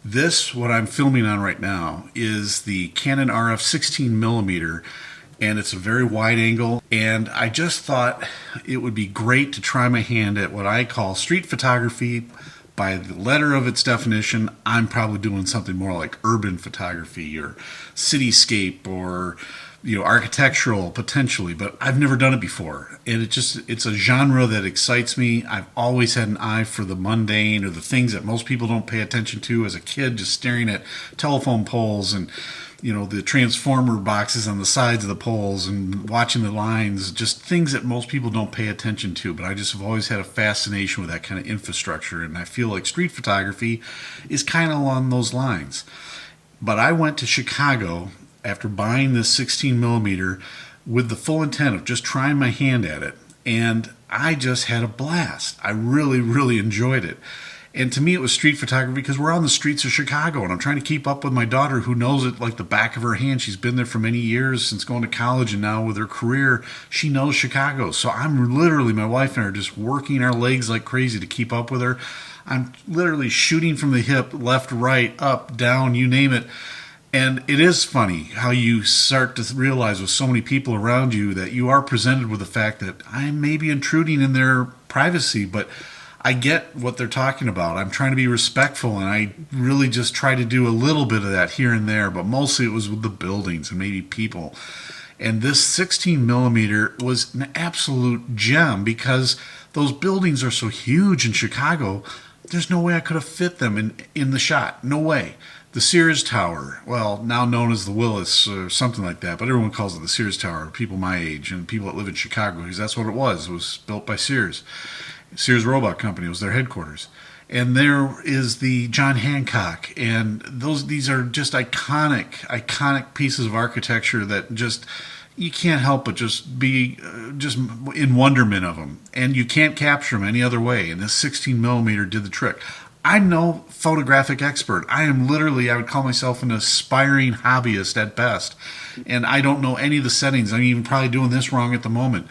This, what I'm filming on right now, is the Canon RF16mm, and it's a very wide angle. And I just thought it would be great to try my hand at what I call street photography. By the letter of its definition, I'm probably doing something more like urban photography or cityscape or architectural potentially, but I've never done it before. And it's a genre that excites me. I've always had an eye for the mundane or the things that most people don't pay attention to. As a kid, just staring at telephone poles and the transformer boxes on the sides of the poles and watching the lines, just things that most people don't pay attention to. But I just have always had a fascination with that kind of infrastructure, and I feel like street photography is kind of along those lines. But I went to Chicago after buying this 16mm with the full intent of just trying my hand at it. And I just had a blast. I really, really enjoyed it. And to me, it was street photography because we're on the streets of Chicago, and I'm trying to keep up with my daughter, who knows it like the back of her hand. She's been there for many years since going to college, and now with her career, she knows Chicago. So I'm literally, my wife and I are just working our legs like crazy to keep up with her. I'm literally shooting from the hip, left, right, up, down, you name it. And it is funny how you start to realize with so many people around you that you are presented with the fact that I may be intruding in their privacy, but I get what they're talking about. I'm trying to be respectful, and I really just try to do a little bit of that here and there, but mostly it was with the buildings and maybe people. And this 16mm was an absolute gem because those buildings are so huge in Chicago. There's no way I could have fit them in the shot. No way. The Sears Tower, well, now known as the Willis or something like that, but everyone calls it the Sears Tower, people my age and people that live in Chicago, because that's what it was. It was built by Sears. Sears Robot Company was their headquarters. And there is the John Hancock, and these are just iconic pieces of architecture that just you can't help but just be just in wonderment of them, and you can't capture them any other way. And this 16mm did the trick. I'm no photographic expert. I would call myself an aspiring hobbyist at best. And I don't know any of the settings. I'm even probably doing this wrong at the moment.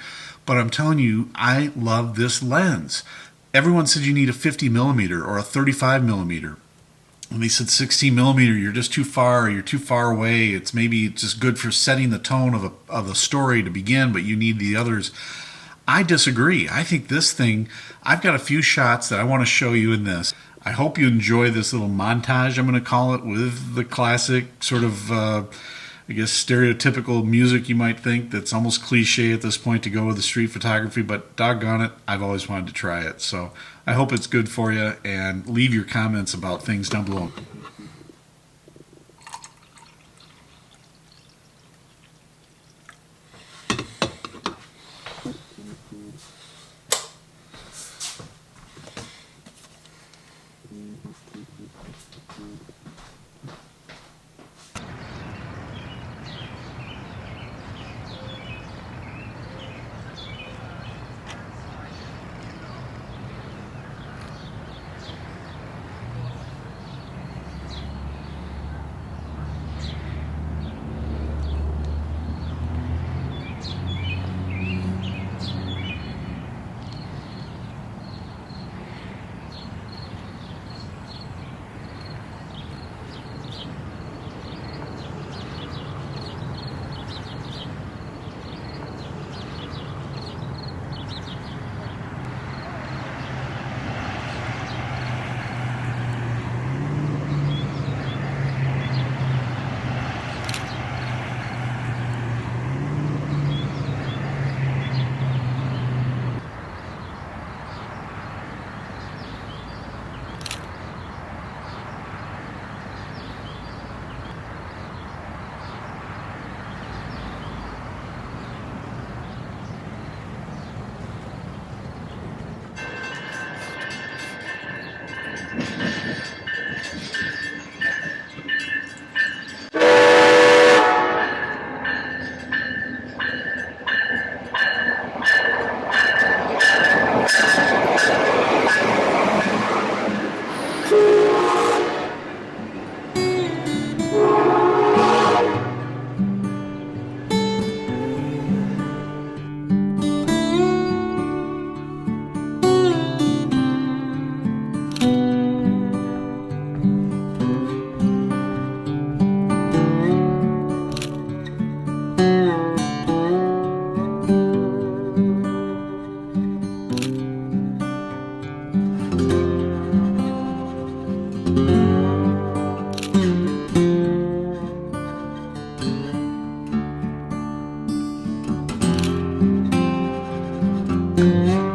But I'm telling you, I love this lens. Everyone said you need a 50mm or a 35mm. And they said 16mm, you're just too far, you're too far away. It's just good for setting the tone of a story to begin, but you need the others. I disagree. I think this thing, I've got a few shots that I want to show you in this. I hope you enjoy this little montage, I'm going to call it, with the classic sort of, stereotypical music you might think that's almost cliche at this point to go with the street photography, but doggone it, I've always wanted to try it. So I hope it's good for you, and leave your comments about things down below. Yes.